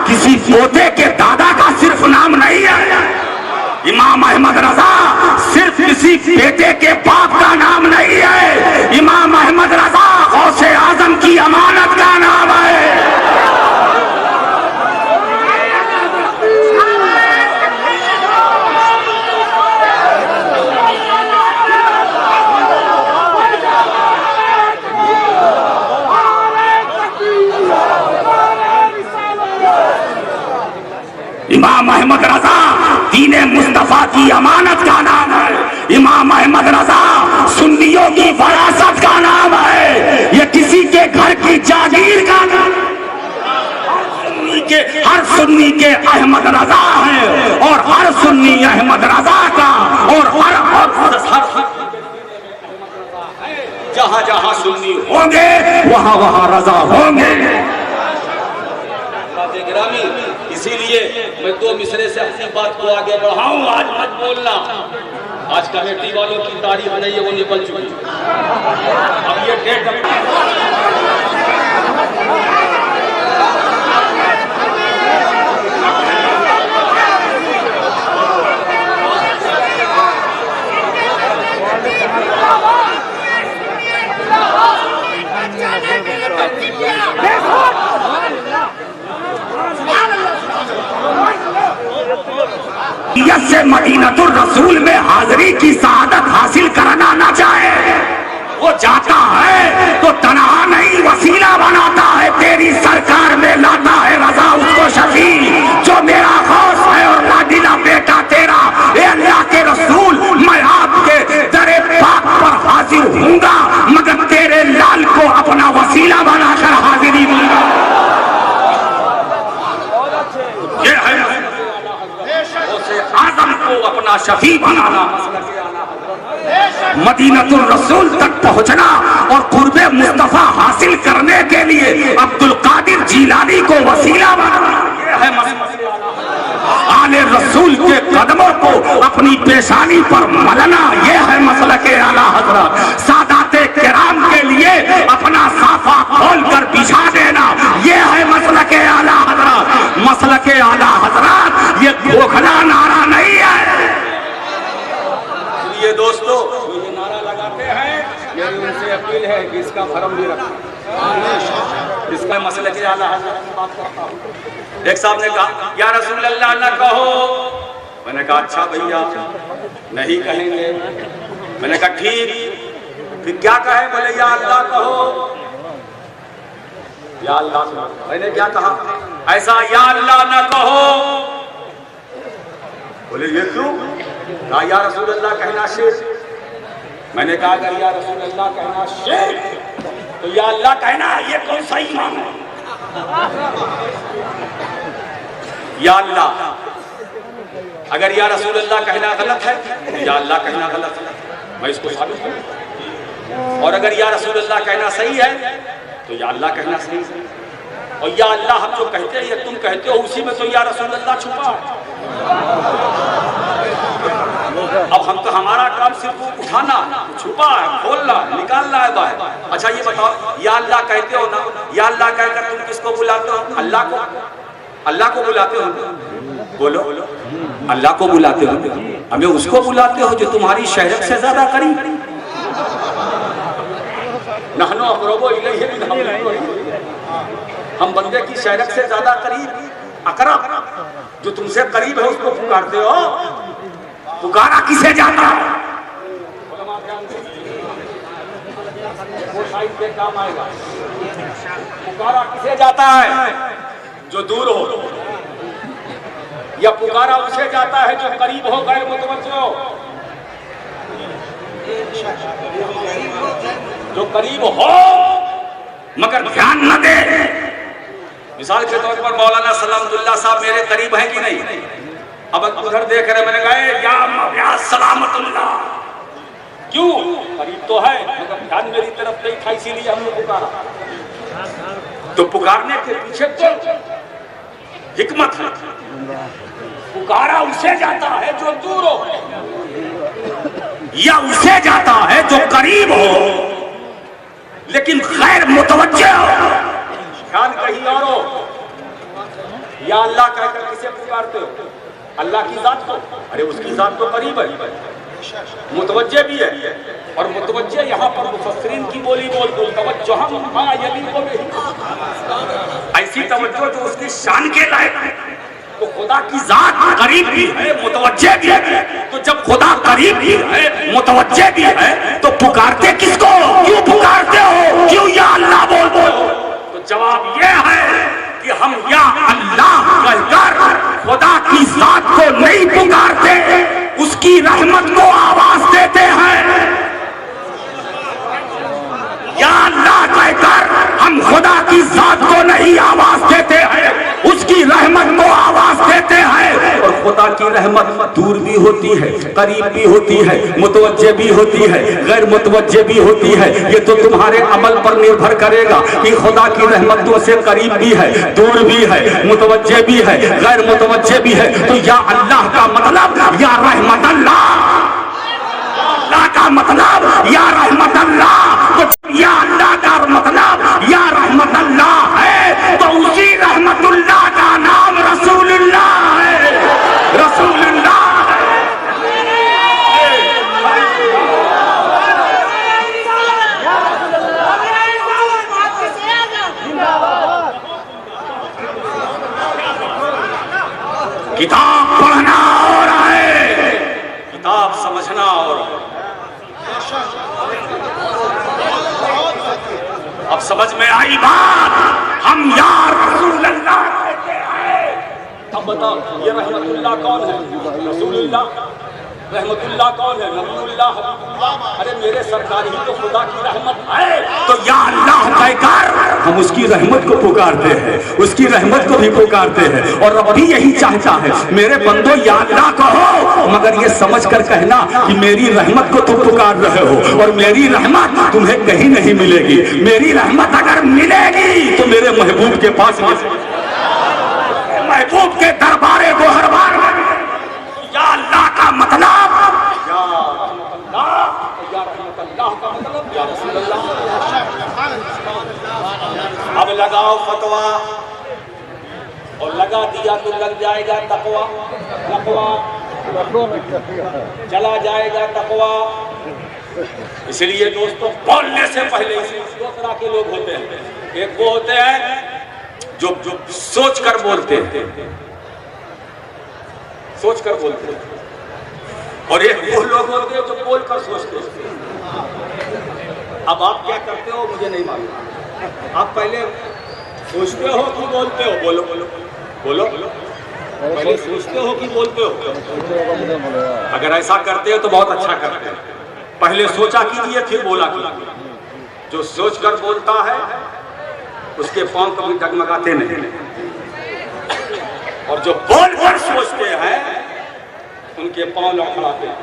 किसी पोते के दादा का सिर्फ नाम नहीं है। इमाम अहमद रजा सिर्फ किसी बेटे के बाप का नाम नहीं है। इमाम अहमद रजा गौसे आजम की अमानत का नाम है। इमाम अहमद रजा दीन मुस्तफा की अमानत का नाम है। इमाम अहमद रजा सुन्नियों की वरासत का नाम है। ये किसी के घर की जागीर का नाम है। हर सुन्नी के अहमद रजा है और हर सुन्नी अहमद रजा का और हर जहां जहां सुन्नी होंगे वहां वहां रजा होंगे। इसीलिए मैं 2 मिसरे से अपनी बात को आगे बढ़ाऊं। आज मत बोलना। आज कमेटी वालों की तारीफ नहीं है, वो निकल चुकी। अब ये डेट से मदीनतुर रसूल में हाजिरी की सआदत हासिल करना ना चाहे, वो जाता है तो तनहा नहीं वसीला बनाता है। तेरी सरकार में लाता है रजा उसको शफी जो मेरा गौस है और लाडीला बेटा तेरा। ए अल्लाह के रसूल, मैं आपके दरे पाक पर हाजिर हूँगा मगर तेरे लाल को अपना वसीला बनाकर हाजिरी दूंगा। ये है आजम को अपना शफी बनाना, मदीनतुल रसूल तक पहुंचना और कुर्बे मुस्तफा हासिल करने के लिए अब्दुल कादिर जीलानी को वसीला बनाना। यह है आले रसूल के कदमों को अपनी पेशानी पर मलना। यह है मसलके आला हजरत। सादाते किराम के लिए अपना साफा खोल कर बिछा देना। यह है मसलके आला हजरत। मसलके आला हजरत ये खोखला नारा नहीं है। ये दोस्तों ये नारा लगाते हैं, मेरी उनसे अपील है कि इसका फर्म भी रखें। इसका मसलके आला हजरत की बात करता हूँ। एक साहब ने कहा या रसूल अल्लाह न कहो। मैंने कहा अच्छा भैया नहीं कहेंगे। मैंने कहा ठीक, फिर क्या कहे? बोले या अल्लाह कहो। या अल्लाह। मैंने क्या कहा? ऐसा या अल्लाह न कहो। बोले ये क्यों? कहा या रसूल अल्लाह कहना शिर्क। मैंने कहा अगर या रसूल अल्लाह कहना शिर्क तो या अल्लाह कहना ये कौन सा ईमान है? या अल्लाह अगर या रसूल अल्लाह कहना गलत है तो या अल्लाह कहना गलत है, मैं इसको साबित करूं। और अगर या रसूल अल्लाह कहना सही है तो या अल्लाह कहना सही है। और या अल्लाह हम जो कहते हैं या तुम कहते हो उसी में तो या रसूल अल्लाह छुपा है। अब हम तो हमारा काम सिर्फ उठाना, छुपा है, खोलना, निकालना है बाहर। अच्छा ये बताओ या अल्लाह कहते हो ना, या अल्लाह कहकर तुम किसको बुलाते हो? अल्लाह को। अल्लाह को बुलाते हो? बोलो अल्लाह को बुलाते हो। हमें उसको बुलाते हो जो तुम्हारी शहरत से ज्यादा करीब। नहनो अक़रबु इलैहि मिन हब्लिल वरीद। हम बंदे की शहरत से ज्यादा करीब, अक़रब जो तुमसे करीब है उसको पुकारते हो। पुकारा किसे जाता है? वो साइड पे काम आएगा। पुकारा किसे जाता है? जो दूर हो। या पुकारा उसे जाता है जो करीब हो, गैर मुतवज्जिह हो। जो करीब हो मगर ध्यान न दे। मिसाल के तौर पर मौलाना सलामतुल्लाह साहब मेरे करीब हैं कि नहीं? अब उधर देख रहे, मैंने कहा या सलामतुल्लाह। क्यों? करीब तो है मगर ध्यान मेरी तरफ नहीं था, इसीलिए हमने पुकारा। तो पुकारने के पीछे तो हिकमत है। पुकारा उसे जाता है जो दूर हो या उसे जाता है जो करीब हो लेकिन गैर मुतवज्जिह हो। ध्यान कहीं और हो। या अल्लाह कहकर किसे पुकारते हो? अल्लाह की जात को। अरे उसकी जात तो करीब है, मुतवज्जे भी है। और मुतवज्जे यहाँ पर मुफस्सिरीन की बोली बोल दो, तवज्जो हम ऐसी तवज्जो जो उसकी शान के लायक है। तो खुदा की जात करीब भी है, मुतवज्जे भी है। तो जब खुदा करीब भी है, मुतवज्जे भी है, तो पुकारते किसको? क्यों पुकारते हो? क्यों या अल्लाह बोल दो? तो जवाब ये है कि हम या अल्लाह कहकर खुदा की जात को नहीं पुकारते, उसकी रहमत को आवाज देते हैं। या अल्लाह कहकर हम खुदा की जात को नहीं आवाज देते हैं, उसकी रहमत को आवाज देते हैं। और खुदा की रहमत दूर भी होती है, करीब भी होती है, मुतवज्जे भी होती है, गैर मुतवज्जे भी होती है। ये तो तुम्हारे अमल पर निर्भर करेगा कि खुदा की रहमत तुमसे करीब भी है, दूर भी है, मुतवज्जे भी है, गैर मुतवज्जे भी है। तो या अल्लाह का मतलब या रहमत अल्लाह, अल्लाह का मतलब या रहमत अल्लाह। तो या अल्लाह का मतलब या रहमत अल्लाह है, तो उसी रहमतुल्लाह का नाम रसूलुल्लाह है, रसूलुल्लाह है। किताब पढ़ना और है, किताब समझना और। अब समझ में आई बात? हम यार रसूलुल्लाह कहते हैं। अब बताओ ये रहमतुल्लाह कौन है? रसूलुल्लाह। रहमतुल्लाह कौन है? नबीउल्लाह, हबीबुल्लाह। अरे मेरे सरकार ही तो खुदा की रहमत है। तो या अल्लाह कहकर हम उसकी रहमत को पुकारते हैं, उसकी रहमत को भी पुकारते हैं। और रब भी यही चाहता है, मेरे बंदो या अल्लाह कहो, मगर ये समझ कर कहना कि मेरी रहमत को तुम पुकार रहे हो और मेरी रहमत तुम्हें कहीं नहीं मिलेगी। मेरी रहमत अगर मिलेगी तो मेरे महबूब के पास, महबूब के दरबारे गोहरबार। या अल्लाह का मतलब या रहमतुल्लाह का मतलब या रसूलुल्लाह। अब लगाओ फतवा, और लगा दिया तो लग जाएगा तकवा, तकवा चला जाएगा तकवा। इसलिए दोस्तों बोलने से पहले दो तरह के लोग होते हैं। एक वो होते हैं जो सोच कर बोलते हैं, सोच कर बोलते हैं, और एक वो लोग होते हैं जो बोल कर सोचते हैं। अब आप क्या करते हो मुझे नहीं मालूम। आप पहले सोचते हो कि बोलते हो? बोलो बोलो बोलो, पहले सोचते हो कि बोलते हो? अगर ऐसा करते हो तो बहुत अच्छा करते हैं। पहले सोचा कीजिए फिर बोला कीजिए। जो सोच कर बोलता है उसके पांव कभी डगमगाते नहीं, और जो बोल कर सोचते हैं उनके पांव लड़खड़ाते हैं।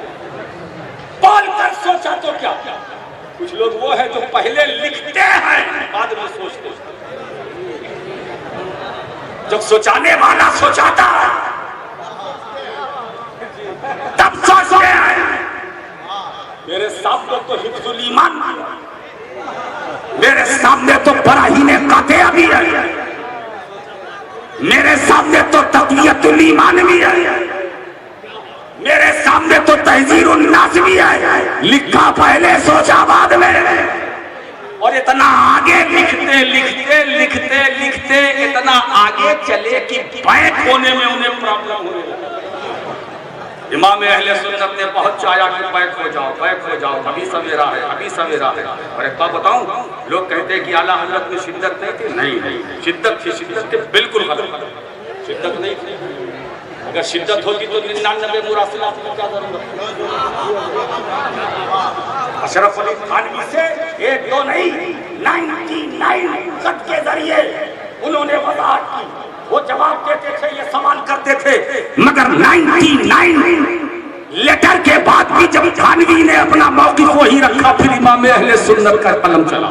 बोल कर सोचा तो क्या? कुछ लोग वो है जो पहले लिखते हैं बाद में सोचते हैं। जब सोचाने वाला सोचाता है तब सोचते हैं। मेरे सामने तो हिफ्जुल ईमान, मेरे सामने तो बराहीने कातिया भी है, मेरे सामने तो तक़वियतुल ईमान भी है, मेरे सामने तो तहज़ीरुन नास भी है। लिखा पहले सोचा बाद में। और इतना आगे लिखते लिखते लिखते लिखते इतना आगे चले कि बैक होने में उन्हें प्रॉब्लम होने लगी। इमाम अहले सुन्नत ने बहुत चाहा कि बैक हो जाओ, बैक हो जाओ, अभी सवेरा है, अभी सवेरा है। और एक बात बताऊं, लोग कहते हैं कि आला हज़रत में शिद्दत नहीं थी। नहीं नहीं, शिद्दत थी, शिद्दत थी, बिल्कुल गलत, शिद्दत नहीं थी। अगर शिद्दत होती तो 99 मुरासिलात में क्या जरूरत? अशरफ अली थानवी से एक दो नहीं 99 खत के जरिए उन्होंने वजाहत की। वो जवाब देते थे, ये सवाल करते थे, मगर 99 लेटर के बाद भी जब थानवी ने अपना मौक़िफ़ वही रखा, फिर इमाम अहले सुन्नत का कलम चला।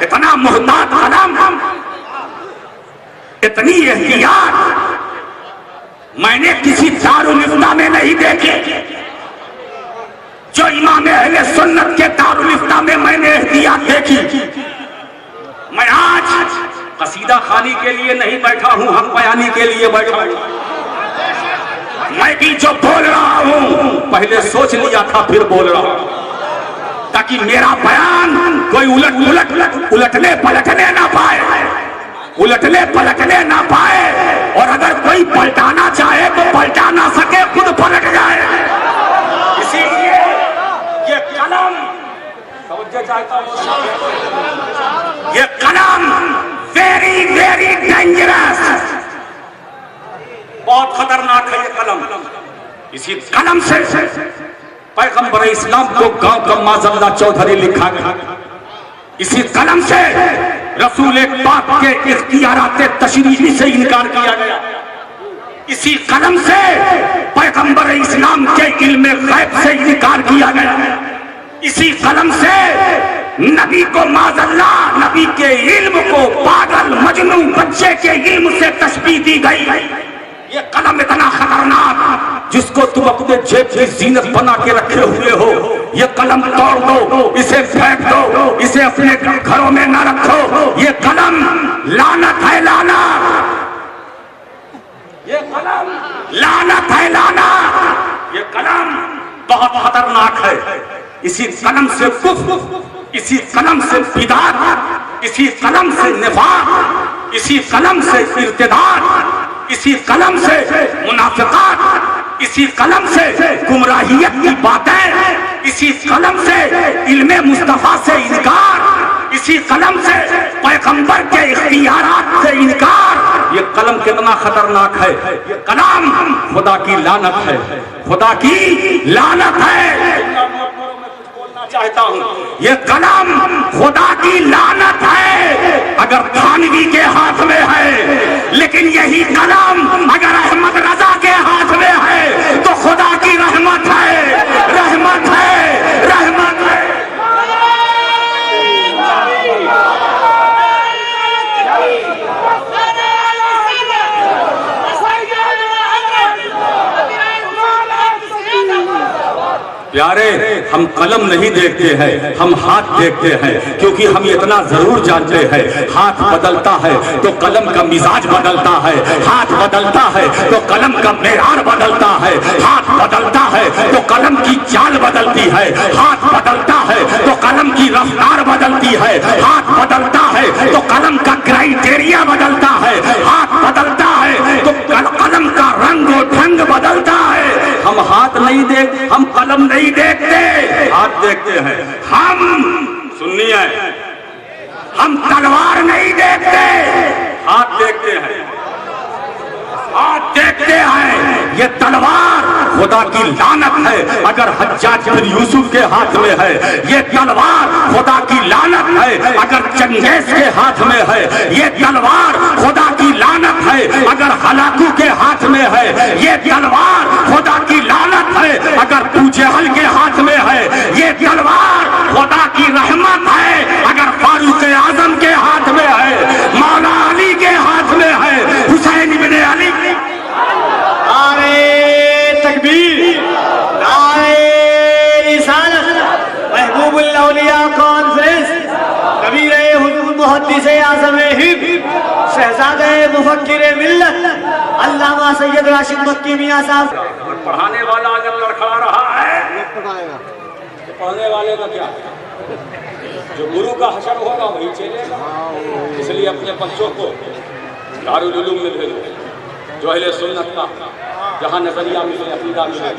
इतना मुहतात कलम, इतनी एहतियात मैंने किसी दारुल इफ्ता में नहीं देखे जो इमाम अहले सुन्नत के दारुल इफ्ता में मैंने एहतियात देखी। कसीदा खानी के लिए नहीं बैठा हूं, हक बयानी के लिए बैठा हूं। मैं भी जो बोल रहा हूं पहले सोच लिया था फिर बोल रहा हूं, ताकि मेरा बयान कोई उलटने पलटने ना पाए, उलटने पलटने ना पाए, और अगर कोई पलटाना चाहे तो पलटा ना सके, खुद पलट जाए। इसीलिए ये कलम, ये कलम वेरी वेरी डेंजरस, बहुत खतरनाक है ये कलम। इसी कलम से पैगंबर इस्लाम को गांव गम्मा जल्ला चौधरी लिखा गया। इसी कलम से रसूल पाक के इख्तियारात तशरीफी से इनकार किया गया। इसी कलम से पैगंबर इस्लाम के इल्म गैब से इनकार किया गया। इसी कलम से नबी को माज़अल्लाह, नबी के इल्म को पागल मजनू बच्चे के इल्म से तशबीह दी गई। ये कलम इतना खतरनाक, जिसको तुम अपने जेब की जीनत बना के रखे हुए हो, ये कलम तोड़ दो, इसे फेंक दो, इसे अपने घरों में न रखो। ये कलम लानत है, लानत, ये कलम लानत है, लानत। ये कलम बहुत खतरनाक है। इसी कलम से कुफ्र, इसी कलम से बिदात, इसी कलम से निफाक, इसी कलम से इर्तिदाद, इसी कलम से मुनाफिकात, इसी कलम से गुमराहियत की बातें, इसी कलम से इल्मे मुस्तफा से इनकार, इसी कलम से पैगंबर के इख्तियारात से इनकार। ये कलम कितना खतरनाक है। ये कलम खुदा की लानत है, खुदा की लानत है। चाहता हूं, ये कलम खुदा की लानत है अगर थानवी के हाथ में है, लेकिन यही कलम अगर अहमद रजा के हाथ में है तो खुदा की रहमत है, रहमत है, रहमत है। प्यारे, हम कलम नहीं देखते हैं, हम हाथ देखते हैं, क्योंकि हम इतना जरूर जानते हैं हाथ बदलता है तो कलम का मिजाज बदलता है, हाथ बदलता है तो कलम का मेयार बदलता है, हाथ बदलता है तो कलम की चाल बदलती है, हाथ बदलता है तो कलम की रफ्तार बदलती है, हाथ बदलता है तो कलम का क्राइटेरिया बदलता है, हाथ बदलता है तो कलम का रंग और ढंग बदलता है। हम हाथ नहीं देख, हम कलम नहीं देखते, हाथ देखते हैं। हम सुनिए, हम तलवार नहीं देखते, हाथ देखते हैं, हाथ देखते हैं। ये तलवार खुदा की लानत है अगर हज्जाज बिन यूसुफ के हाथ में है, ये तलवार खुदा की लानत है अगर चंगेज के हाथ में है, ये तलवार खुदा की लानत है अगर हलाकू के हाथ में है, ये तलवार खुदा की लानत है अगर पूजहल के हाथ में है, ये तलवार खुदा की रहमत है अगर फारूक आजम के हाथ में है, मौला अली के हाथ में है, हुसैन इब्ने अली। नारे तकबीर, नारे रिसालत, महबूबुल औलिया कॉन्फ्रेंस, कबीर हुजूर मुहद्दिस आज़म हिंद, शहजादे मुफक्किर मिल्लत अल्लामा सैयद राशिद मक्की मियां साहब। पढ़ाने वाला अगर लड़खड़ा रहा है तो पढ़ने वाले का क्या? जो गुरु का हशर होगा वही चलेगा। इसलिए अपने बच्चों को दारुल उलूम में भेजो, जो अहले सुन्नत का जहाँ नजरिया मिले, अकीदा मिले,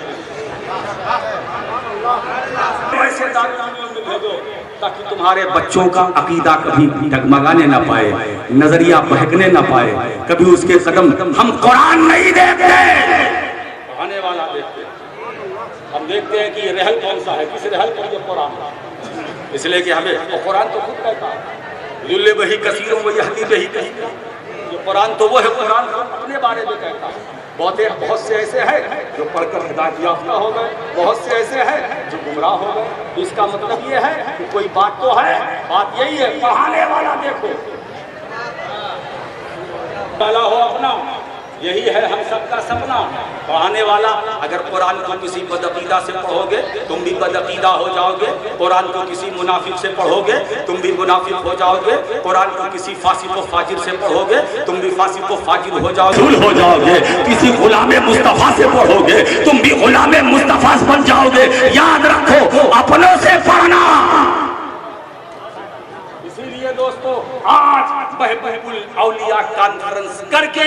वैसे दारुल उलूम में भेजो ताकि तुम्हारे बच्चों का अकीदा कभी डगमगाने ना पाए, नजरिया बहकने ना पाए, कभी उसके कदम। हम कुरान नहीं देखते, पढ़ाने वाला देखते। हम देखते हैं कि ये रहल कौन सा है, किस रहल पर ये कुरान, इसलिए कि हमें वो कुरान तो खुद कहता है लुल्ले बही कसीरों में यहदी बही कही। ये कुरान तो वो है, कुरान अपने बारे में कहता है। बहुत से ऐसे हैं जो पढ़कर हिदायत याफ्ता हो गए, बहुत से ऐसे हैं जो गुमराह हो गए। इसका मतलब ये है कि कोई बात तो है, बात यही है पढ़ाने वाला देखो, डाला हो अपना यही है हम सबका सपना। पढ़ाने वाला, अगर कुरान को किसी बदअकीदा से पढ़ोगे तुम भी बदअकीदा हो जाओगे, कुरान को किसी मुनाफिक से पढ़ोगे तुम भी मुनाफिक हो जाओगे, कुरान को किसी फासिक व फाजिर से पढ़ोगे तुम भी फासिक व फाजिर हो जाओगे, किसी गुलाम मुस्तफा से पढ़ोगे तुम भी गुलाम मुस्तफा बन जाओगे। याद रखो, अपनों से पढ़ना। इसीलिए दोस्तों आज महबूबुल औलिया कॉन्फ्रेंस करके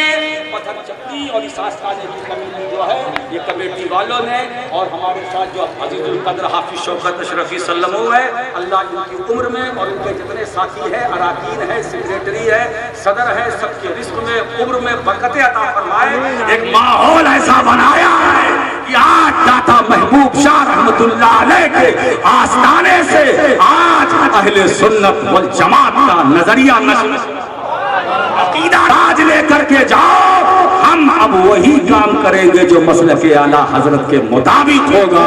पत्थर चक्की और इस आस्थाने की कमेटी जो है, ये कमेटी वालों ने और हमारे साथ जो अजीजुल कद्र हाफिज शौकत अशरफी सल्लमो है, अल्लाह इनकी उम्र में और उनके जितने साथी हैं, अराकीन है, सेक्रेटरी है, सदर है, सबके रिस्क में उम्र में बरकतें अता फरमाए। एक माहौल ऐसा बनाया है कि आज दाता महबूब शाह रहमतुल्लाह अलैह के आस्थाने से आज अहले सुन्नत वल जमात का नजरिया अकीदा राज लेकर के जाओ। हम अब वही काम करेंगे जो मसलके आला हजरत के मुताबिक होगा,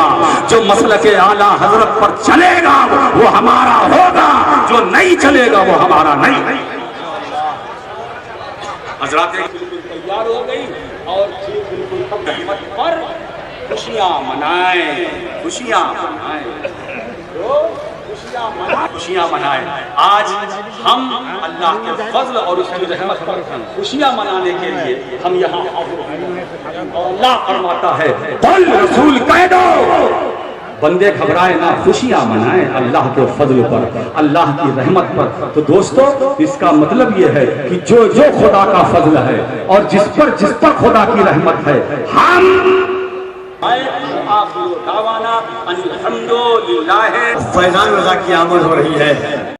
जो मसलके आला हजरत पर चलेगा वो हमारा होगा, जो नहीं चलेगा वो हमारा नहीं। हजरत बिल्कुल तैयार हो गई और बिल्कुल रहमत पर खुशियां मनाएं, खुशियां मनाएं, खुशियां मनाएं। आज हम अल्लाह के फजल और उसकी रहमत पर खुशियां मनाने के लिए हम यहाँ और अल्लाह फरमाता है, बोल रसूल कह दो बंदे घबराए ना, खुशियां मनाएं अल्लाह के फजल पर, अल्लाह की रहमत पर। तो दोस्तों इसका मतलब ये है कि जो जो खुदा का फजल है और जिस पर खुदा की रहमत है, हम फैजान रजा की आमद हो रही है।